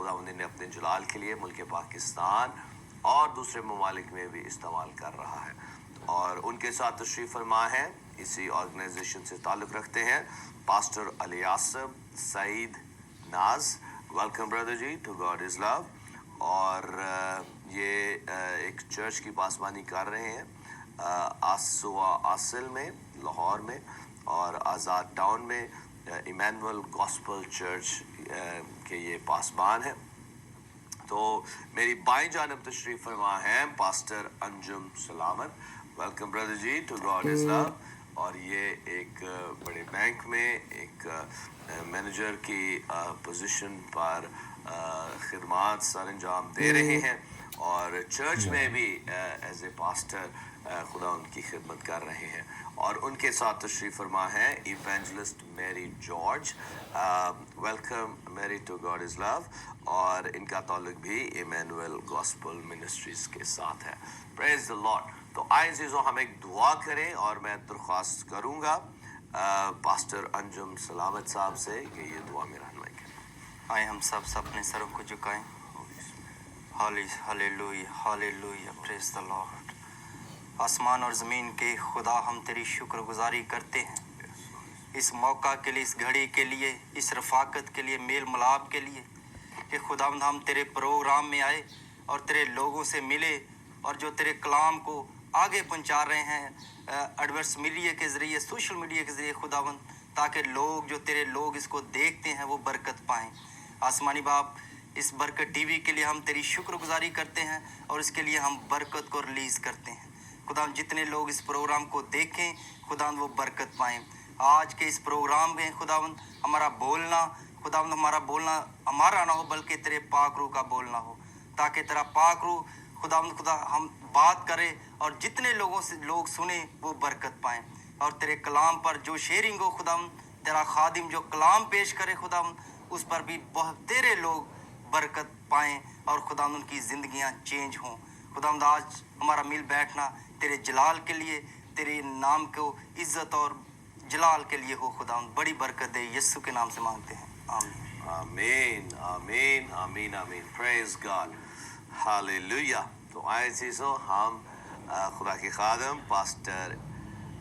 खुदावंद ने अपने जलाल के लिए मुल्क पाकिस्तान और दूसरे ममालिक में भी इस्तेमाल कर रहा है। और उनके साथ तशरीफ़ फरमा है, इसी ऑर्गेनाइजेशन से ताल्लुक़ रखते हैं पास्टर अलियासब Saeed Naz. Welcome brother ji to God is love. और ये एक चर्च की पासबानी कर रहे हैं आसुआ आसिल में, लाहौर में, और आज़ाद टाउन में इमैनुअल गॉस्पल चर्च के ये पासबान है। तो मेरी बाएं जानब तशरीफ़ फरमा है pastor Anjum Salamat. Welcome brother ji to God is love. और ये एक बड़े बैंक में एक मैनेजर की पोजीशन पर खिदमात सर अंजाम दे रहे हैं और चर्च में भी एज ए पास्टर खुदा उनकी खिदमत कर रहे हैं। और उनके साथ तशरीफ़ फरमा है evangelist Mary George. Welcome Mary to God is love. और इनका ताल्लुक भी इमैनुअल गॉस्पल मिनिस्ट्रीज़ के साथ है। Praise the Lord. तो आए अज़ीज़ों, हम एक दुआ करें और मैं दरख्वास्त करूँगा पास्टर अंजुम सलामत साहब से कि ये दुआ में रहनुमाई करें। आए हम सब अपने सरों को झुकाएं। Hallelujah hallelujah, praise the Lord. आसमान और ज़मीन के खुदा, हम तेरी शुक्रगुजारी करते हैं इस मौका के लिए, इस घड़ी के लिए, इस रफ़ाकत के लिए, मेल मिलाप के लिए कि खुदावंद हम तेरे प्रोग्राम में आए और तेरे लोगों से मिले और जो तेरे कलाम को आगे पहुंचा रहे हैं एडवर्स मीडिया के ज़रिए, सोशल मीडिया के ज़रिए खुदावंद, ताकि लोग, जो तेरे लोग इसको देखते हैं, वो बरकत पाएँ। आसमानी बाप, इस बरकत टीवी के लिए हम तेरी शुक्रगुजारी करते हैं और इसके लिए हम बरकत को रिलीज़ करते हैं। खुदावंद जितने लोग इस प्रोग्राम को देखें खुदावंद वो बरकत पाएँ। आज के इस प्रोग्राम में खुदावंद हमारा बोलना, खुदावंद हमारा बोलना हमारा ना हो बल्कि तेरे पाक रूह का बोलना हो, ताकि तेरा पाक रूह खुदावंद खुदा हम बात करें और जितने लोगों से लोग सुने वो बरकत पाएँ। और तेरे कलाम पर जो शेयरिंग हो खुदावंद, तेरा खादिम जो कलाम पेश करे खुदावंद, उस पर भी बहुत तेरे लोग बरकत पाएँ और खुदावंद उनकी ज़िंदगियाँ चेंज हों। खुदावंद आज हमारा मिल बैठना तेरे जलाल के लिए, तेरे नाम को इज़्ज़त और जलाल के लिए हो। खुदावंद बड़ी बरकत दे, यीशु के नाम से मांगते हैं, आमीन आमीन आमीन आमीन आमीन। Praise God, hallelujah. तो आए अज़ीज़ों, हम खुदा के खादम पास्टर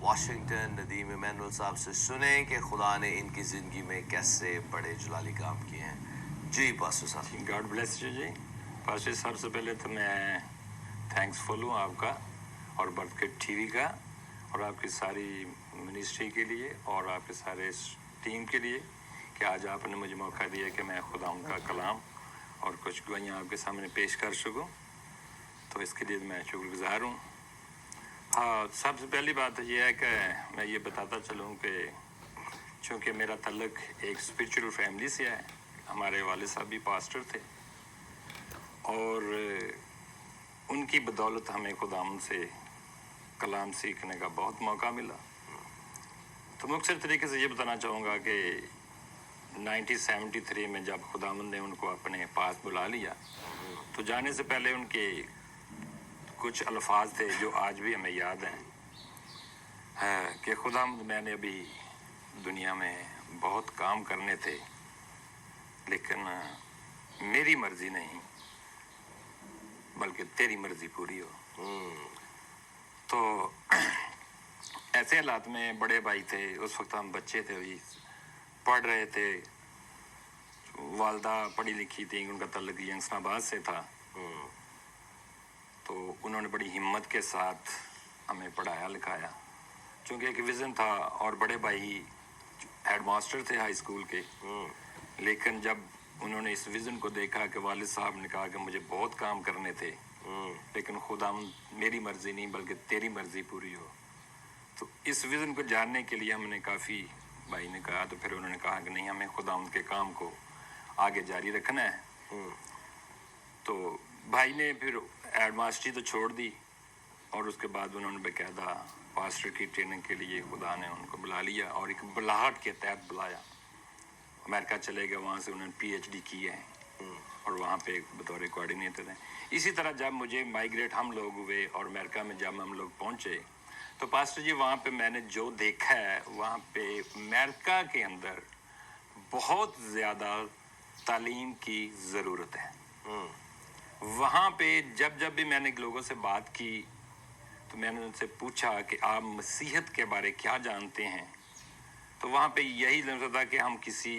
वाशिंगटन नदीम इमैनुअल साहब से सुने कि खुदा ने इनकी ज़िंदगी में कैसे बड़े जलाली काम किए हैं। जी पास्टर साहब। गॉड ब्लेस यू जी। पास्टर साहब, से पहले तो मैं थैंक्सफुल हूँ आपका और बरकत टीवी का और आपकी सारी मिनिस्ट्री के लिए और आपके सारे टीम के लिए कि आज आपने मुझे मौका दिया कि मैं खुदा उनका कलाम और कुछ गवाहियाँ आपके सामने पेश कर सकूँ, तो इसके लिए मैं शुक्रगुजार हूँ। हाँ, सबसे पहली बात यह है कि मैं ये बताता चलूँ कि चूँकि मेरा तल्लुक एक स्पिरिचुअल फैमिली से है, हमारे वाले साहब भी पास्टर थे और उनकी बदौलत हमें खुदाम से कलाम सीखने का बहुत मौका मिला। तो मुख्तसर तरीके से ये बताना चाहूँगा कि 1973 में जब खुदावंद ने उनको अपने पास बुला लिया, तो जाने से पहले उनके कुछ अल्फाज थे जो आज भी हमें याद हैं कि खुदावंद, मैंने अभी दुनिया में बहुत काम करने थे लेकिन मेरी मर्जी नहीं बल्कि तेरी मर्जी पूरी हो। तो ऐसे हालात में बड़े भाई थे, उस वक्त हम बच्चे थे, अभी पढ़ रहे थे, वालदा पढ़ी लिखी थी, उनका तल्लुक यंगस्टाबाद से था, तो उन्होंने बड़ी हिम्मत के साथ हमें पढ़ाया लिखाया, क्योंकि एक विज़न था। और बड़े भाई हेडमास्टर थे हाई स्कूल के, लेकिन जब उन्होंने इस विज़न को देखा कि वालिद साहब ने कहा कि मुझे बहुत काम करने थे लेकिन खुदा मेरी मर्ज़ी नहीं बल्कि तेरी मर्ज़ी पूरी हो, तो इस विज़न को जानने के लिए हमने काफ़ी भाई ने कहा, तो फिर उन्होंने कहा कि नहीं, हमें खुदा के काम को आगे जारी रखना है। तो भाई ने फिर हेडमास्टरी तो छोड़ दी और उसके बाद उन्होंने बाकायदा पास्टर की ट्रेनिंग के लिए खुदा ने उनको बुला लिया और एक बुलाहट के तहत बुलाया। अमेरिका चले गए, वहाँ से उन्होंने PhD की है और वहाँ पे बतौर कोऑर्डिनेटर हैं। इसी तरह जब मुझे माइग्रेट हम लोग हुए और अमेरिका में जब हम लोग पहुँचे, तो पास्टर जी वहाँ पे मैंने जो देखा है, वहाँ पे अमेरिका के अंदर बहुत ज़्यादा तालीम की ज़रूरत है। वहाँ पे जब जब भी मैंने लोगों से बात की तो मैंने उनसे पूछा कि आप मसीहत के बारे क्या जानते हैं, तो वहाँ पे यही लफ्ज़ था कि हम किसी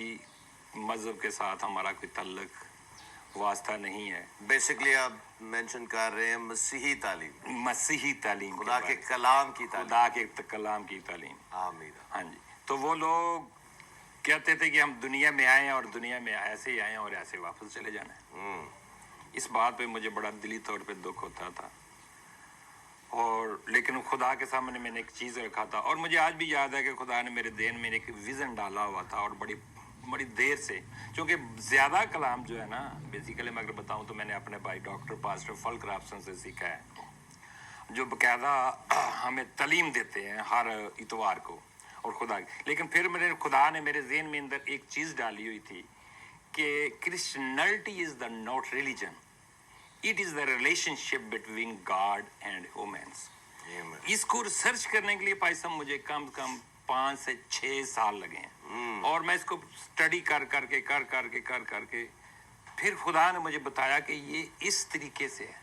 मज़हब के साथ हमारा कोई तल्लुक़ वास्ता नहीं है। बेसिकली आप मेंशन कर रहे हैं मसीही तालीम, मसीही तालीम, खुदा के कलाम की तालीम। खुदा के कलाम की तालीम। आमीन। हाँ जी। तो वो लोग कहते थे कि हम दुनिया में आए हैं और दुनिया में ऐसे ही आए हैं और ऐसे वापस चले जाना है। इस बात पे मुझे बड़ा दिली तौर पे दुख होता था, और लेकिन खुदा के सामने मैंने एक चीज़ रखा था, और मुझे आज भी याद है कि खुदा ने मेरे देन में एक विज़न डाला हुआ था, और बड़ी बड़ी देर से, क्योंकि ज़्यादा कलाम जो है ना, बेसिकली मैं अगर बताऊं तो मैंने अपने भाई डॉक्टर पास्टर फल क्राफ्टसन से सीखा है, जो बाकायदा हमें तालीम देते हैं हर इतवार को, और खुदा। लेकिन फिर मेरे खुदा ने मेरे ज़हन में अंदर एक चीज़ डाली हुई थी कि Christianity is the not religion, it is the relationship between God and humans. इसको रिसर्च करने के लिए भाई साहब मुझे कम से कम 5 से 6 साल लगे हैं, और मैं इसको स्टडी कर करके फिर खुदा ने मुझे बताया कि ये इस तरीके से है,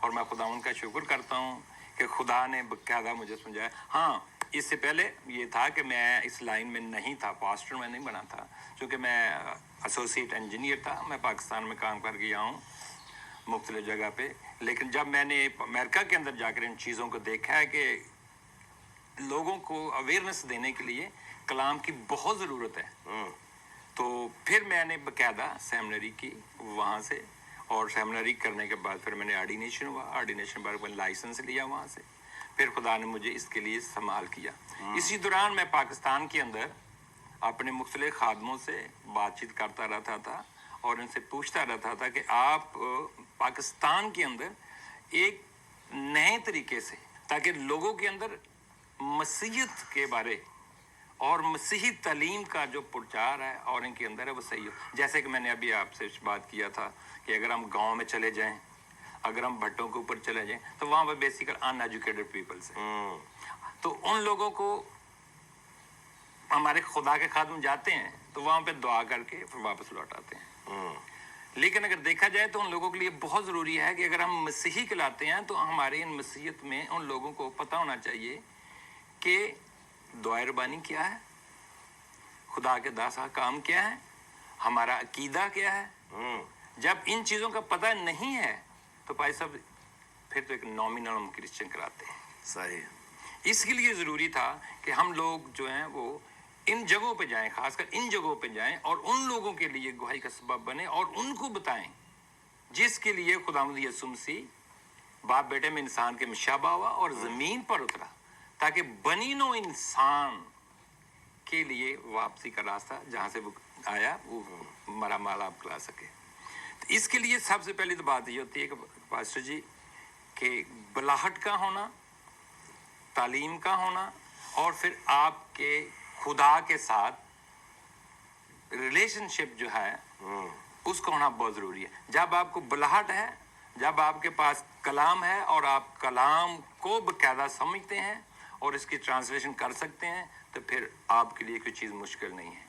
और मैं खुदा उनका शुक्र करता हूँ कि खुदा ने बाकायदा मुझे समझाया। हाँ, इससे पहले ये था कि मैं इस लाइन में नहीं था, पास्टर में नहीं बना था, क्योंकि मैं एसोसिएट इंजीनियर था। मैं पाकिस्तान में काम कर गया हूँ मुख्तलिफ जगह पे, लेकिन जब मैंने अमेरिका के अंदर जाकर इन चीज़ों को देखा है कि लोगों को अवेयरनेस देने के लिए कलाम की बहुत ज़रूरत है, तो फिर मैंने बाकायदा सेमिनरी की वहाँ से, और सेमिनरी करने के बाद फिर मैंने ऑर्डिनेशन हुआ, ऑर्डिनेशन बाद मैंने लाइसेंस लिया वहाँ से, फिर खुदा ने मुझे इसके लिए इस्तेमाल किया। इसी दौरान मैं पाकिस्तान के अंदर अपने मुख्तलिफ खादमों से बातचीत करता रहता था, और उनसे पूछता रहता था कि आप पाकिस्तान के अंदर एक नए तरीके से, ताकि लोगों के अंदर मसीहत के बारे और मसीही तालीम का जो प्रचार है और इनके अंदर है वो सही हो। जैसे कि मैंने अभी आपसे बात किया था कि अगर हम गांव में चले जाएं, अगर हम भट्टों के ऊपर चले जाएं, तो वहाँ पर बेसिकली अनएजुकेटेड पीपल्स हैं, तो उन लोगों को हमारे खुदा के खादम जाते हैं तो वहाँ पे दुआ करके फिर वापस लौट आते हैं। लेकिन अगर देखा जाए तो उन लोगों के लिए बहुत ज़रूरी है कि अगर हम मसीही कहलाते हैं तो हमारे इन मसीहत में उन लोगों को पता होना चाहिए कि दुआ रबानी क्या है, खुदा के दासा काम क्या है, हमारा अकीदा क्या है। जब इन चीज़ों का पता नहीं है तो भाई साहब फिर तो एक नॉमिनल हम क्रिश्चियन कराते हैं। सही। इसके लिए ज़रूरी था कि हम लोग जो हैं वो इन जगहों पे जाएं, खासकर इन जगहों पे जाएं, और उन लोगों के लिए गुहाई का सबब बने और उनको बताएं जिसके लिए खुदावंद यीशु मसीह बाप बेटे में इंसान के मुशाबा हुआ और ज़मीन पर उतरा, ताकि बनी नो इंसान के लिए वापसी का रास्ता जहाँ से वो आया वो मरा माल आप खिला सके। तो इसके लिए सबसे पहली तो बात ये होती है कि पास्टर जी कि बलाहट का होना, तालीम का होना, और फिर आपके खुदा के साथ रिलेशनशिप जो है उसको होना बहुत ज़रूरी है। जब आपको बलाहट है, जब आपके पास कलाम है और आप कलाम को बाकायदा समझते हैं और इसकी ट्रांसलेशन कर सकते हैं, तो फिर आपके लिए कोई चीज़ मुश्किल नहीं है,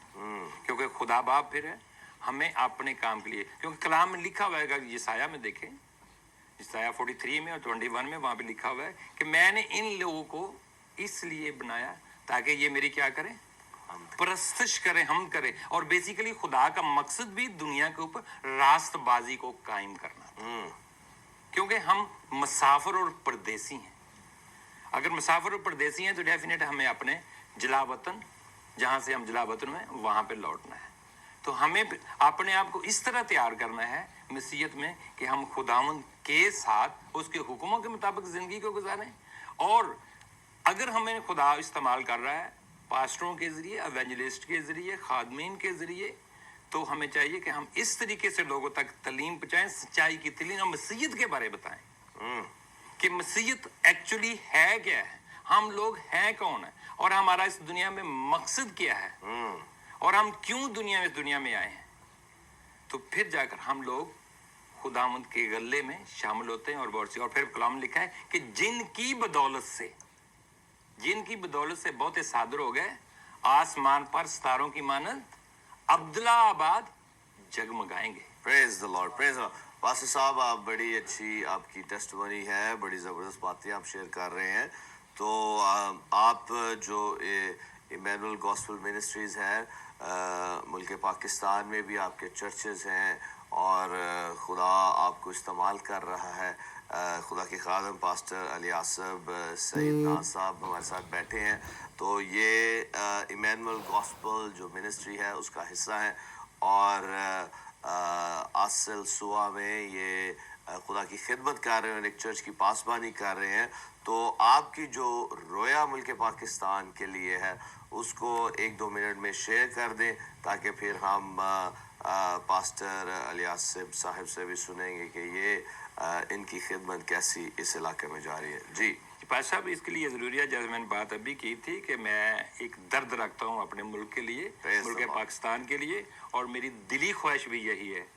क्योंकि खुदा बाप फिर है हमें अपने काम के लिए, क्योंकि कलाम में लिखा हुआ है, यसाया में देखें, यसाया 43 में और 21 में वहाँ पे लिखा हुआ है कि मैंने इन लोगों को इसलिए बनाया ताकि ये मेरी क्या करें, परस्तिश करें, हम करें। और बेसिकली खुदा का मकसद भी दुनिया के ऊपर रास्तबाजी को कायम करना, क्योंकि हम मुसाफिर और परदेसी हैं। अगर मुसाफिर और परदेसी हैं तो डेफिनेट हमें अपने जिला वतन, जहाँ से हम जिला वतन में, वहाँ पे लौटना है। तो हमें अपने आप को इस तरह तैयार करना है मसीहत में कि हम खुदावंद के साथ उसके हुक्मों के मुताबिक ज़िंदगी को गुजारें। और अगर हमें खुदा इस्तेमाल कर रहा है पास्टरों के ज़रिए, एवेंजलिस्ट के ज़रिए, खादमीन के ज़रिए, तो हमें चाहिए कि हम इस तरीके से लोगों तक तालीम पहुँचाएँ, सच्चाई की तालीम, और मसीहत के बारे बताएं कि मसीहत एक्चुअली है क्या है, हम लोग हैं कौन है, और हमारा इस दुनिया में मकसद क्या है, और हम क्यों दुनिया में आए हैं। तो फिर जाकर हम लोग खुदावंद के गले में शामिल होते हैं। और बहुत सी, और फिर कलाम लिखा है कि जिनकी बदौलत से बहुत सादर हो गए आसमान पर सितारों की मानंद, अब्दुल्ला आबाद जगमगाएंगे। Praise the Lord, praise the Lord. Pastor साहब, आप बड़ी अच्छी आपकी टेस्टमनी है, बड़ी ज़बरदस्त बातें आप शेयर कर रहे हैं। तो आप जो इमैनुअल गॉस्पेल मिनिस्ट्रीज़ है मुल्क पाकिस्तान में भी आपके चर्चेस हैं और खुदा आपको इस्तेमाल कर रहा है। खुदा के खादम पास्टर अली आसब सईद नाज साहब हमारे साथ बैठे हैं। तो ये इमैनुअल गॉस्पेल जो मिनिस्ट्री है उसका हिस्सा है और आसल सुआ में ये खुदा की खिदमत कर रहे हैं और एक चर्च की पासबानी कर रहे हैं। तो आपकी जो रोया मुल्क पाकिस्तान के लिए है उसको 1-2 मिनट में शेयर कर दें ताकि फिर हम पास्टर अली आसिफ साहब से भी सुनेंगे कि ये इनकी खिदमत कैसी इस इलाके में जा रही है। जी पास साहब, इसके लिए ज़रूरी है, जैसे मैंने बात अभी की थी कि मैं एक दर्द रखता हूँ अपने मुल्क के लिए, मुल्क पाकिस्तान के लिए, और मेरी दिली ख्वाहिश भी यही है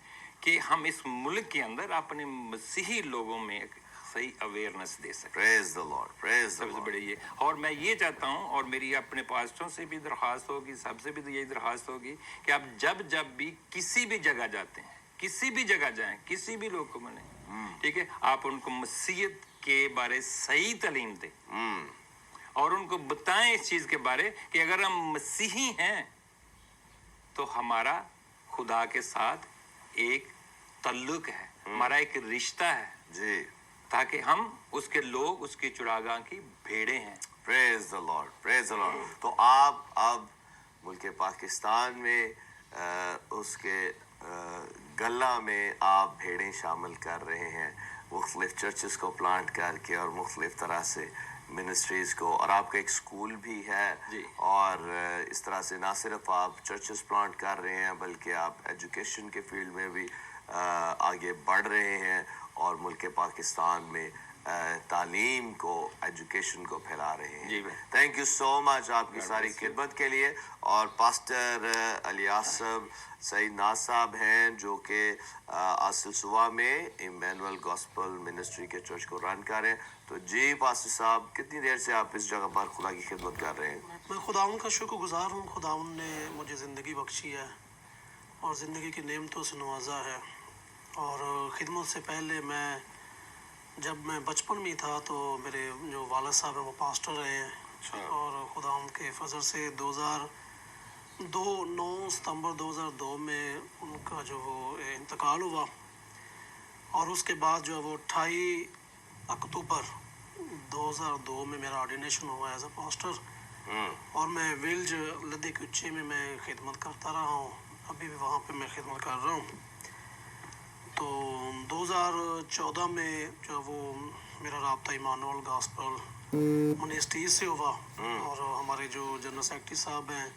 कि हम इस मुल्क के अंदर अपने मसीही लोगों में एक सही अवेयरनेस दे सकें। Praise the Lord, praise the सबसे लॉर्ड। बड़ी ये, और मैं ये चाहता हूँ और मेरी अपने पास्टरों से भी दरख्वास्त होगी, सबसे भी यही दरख्वास्त होगी कि आप जब भी किसी भी जगह जाते हैं, किसी भी जगह जाएं, किसी भी लोग को मिलें, ठीक है, आप उनको मसीहत के बारे सही तालीम दें और उनको बताएं इस चीज़ के बारे कि अगर हम मसीही हैं तो हमारा खुदा के साथ एक तल्लुक है, हमारा एक रिश्ता है जी, ताकि हम उसके लोग, उसकी चुरागाह की भेड़ें हैं। Praise the Lord, praise the Lord. तो आप अब मुल्क पाकिस्तान में उसके गल्ला में आप भेड़ें शामिल कर रहे हैं, मुख्तलिफ चर्चेस को प्लांट करके और मुख्तलिफ तरह से मिनिस्ट्रीज़ को, और आपका एक स्कूल भी है जी। और इस तरह से ना सिर्फ आप चर्चेस प्लांट कर रहे हैं बल्कि आप एजुकेशन के फील्ड में भी आगे बढ़ रहे हैं और मुल्क पाकिस्तान में तालीम को, एजुकेशन को फैला रहे हैं। जी थैंक यू सो मच आपकी सारी खिदमत के लिए। और पास्टर अली आसब सईद नाज साहब हैं जो कि आसिल सुवा में इमैनुअल गॉस्पेल मिनिस्ट्री के चर्च को रन कर रहे हैं। तो जी पास्टर साहब, कितनी देर से आप इस जगह पर खुदा की खिदमत कर रहे हैं? मैं खुदावन का शुक्रगुजार हूँ। खुदावन ने मुझे ज़िंदगी बख्शी है और ज़िंदगी की नेमतों से नवाजा है। और ख़िदमत से पहले जब मैं बचपन में था तो मेरे जो वालिद साहब हैं वो पास्टर रहे हैं और खुदावन के फजल से 9 सितंबर 2002 में उनका जो वो इंतकाल हुआ और उसके बाद जो है वो 28 अक्टूबर 2002 में मेरा ऑर्डिनेशन हुआ एज अ पास्टर और मैं विल्ज लद्दे कुच्चे में मैं खिदमत करता रहा हूँ, अभी भी वहाँ पे मैं खिदमत कर रहा हूँ। तो 2014 में जो वो मेरा राब्ता इमानुअल गॉस्पेल मिनिस्ट्री से हुआ और हमारे जो जनरल सेक्रेटरी साहब हैं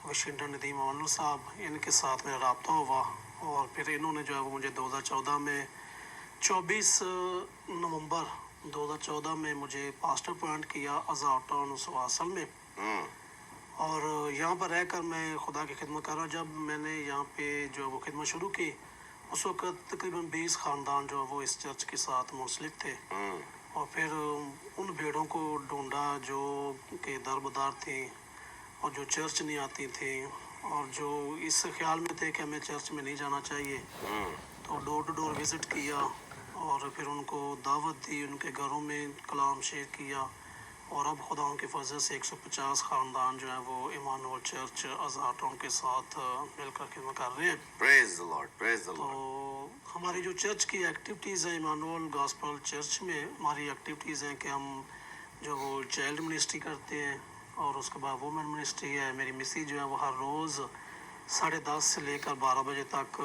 वाशिंगटन नदीम इमानुअल साहब, इनके साथ मेरा राब्ता हुआ और फिर इन्होंने जो है वो मुझे 2014 में 24 नवंबर 2014 में मुझे पास्टर अपॉइंट किया आज़ाद टाउन सुवासल में और यहाँ पर रहकर मैं खुदा की खिदमत कर रहा हूँ। जब मैंने यहाँ पे जो वो खिदमत शुरू की उस वक्त तकरीबन 20 ख़ानदान जो वो इस चर्च के साथ मुंसलिक थे और फिर उन भेड़ों को ढूंढा जो के दरबदार थी और जो चर्च नहीं आती थी और जो इस ख्याल में थे कि हमें चर्च में नहीं जाना चाहिए। तो डोर टू डोर विज़िट किया और फिर उनको दावत दी, उनके घरों में कलाम शेयर किया और अब खुदा के फजल से 150 ख़ानदान जो है वो इमानुअल चर्च आज़ाद टाउन के साथ मिलकर खिदमत कर रहे हैं। Praise the Lord, praise the Lord. तो हमारी जो चर्च की एक्टिविटीज़ हैं इमानुअल गॉस्पेल चर्च में, हमारी एक्टिविटीज़ हैं कि हम जो वो चाइल्ड मिनिस्ट्री करते हैं और उसके बाद वुमेन मिनिस्ट्री है। मेरी मिसी जो है वो हर रोज़ 10:30 से लेकर 12 बजे तक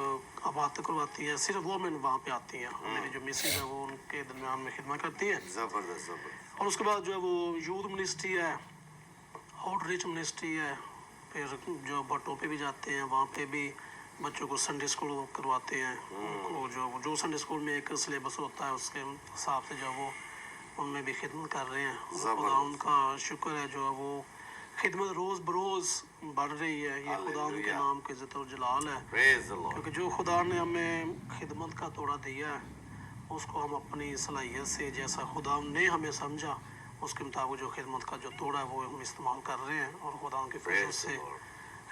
आबाद करवाती है, सिर्फ वुमेन वहाँ पे आती हैं। मेरी जो मिसी है वो उनके दरमियान में खिदमत करती है। ज़बरदस्त, ज़बरदस्त। और उसके बाद जो है वो यूथ मिनिस्ट्री है, आउटरीच मिनिस्ट्री है, फिर जो भट्टों पे भी जाते हैं, वहाँ पे भी बच्चों को संडे स्कूल करवाते हैं। उनको जो संडे स्कूल में एक सिलेबस होता है उसके हिसाब से जो वो उनमें भी खिदमत कर रहे हैं। खुदा उनका शुक्र है जो है वो खिदमत रोज़ बरोज़ बढ़ रही है। ये खुदा उनके नाम के इज़्ज़त और जलाल है क्योंकि जो खुदा ने हमें खिदमत का तोड़ा दिया है उसको हम अपनी सलाहियत से जैसा खुदा ने हमें समझा उसके मुताबिक जो खिदमत का जो तोड़ा है वो हम इस्तेमाल कर रहे हैं और खुदा उनके फजल से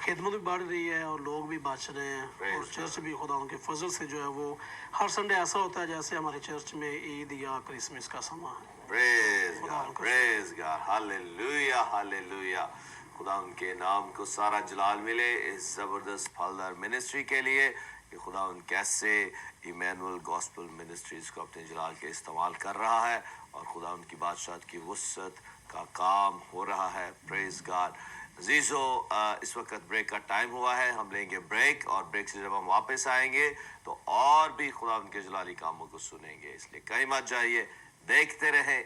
खिदमत भी बढ़ रही है और लोग भी बच रहे हैं Praise और चर्च भी खुदा उनके फजल से जो है वो हर संडे ऐसा होता है जैसे हमारे चर्च में ईद या क्रिसमस का समा है। Praise God, hallelujah, hallelujah. खुदा उनके नाम को सारा जलाल मिले इस ज़बरदस्त फलदार मिनिस्ट्री के लिए कि खुदा उन कैसे इमैनुअल गॉस्पेल मिनिस्ट्रीज को अपने जलाल के इस्तेमाल कर रहा है और खुदा उनकी बादशाहत की वुसअत का काम हो रहा है। Praise God. अजीज़ो, इस वक्त ब्रेक का टाइम हुआ है, हम लेंगे ब्रेक और ब्रेक से जब हम वापस आएंगे तो और भी खुदा उनके जलाली कामों को सुनेंगे, इसलिए कहीं मत जाइए, देखते रहें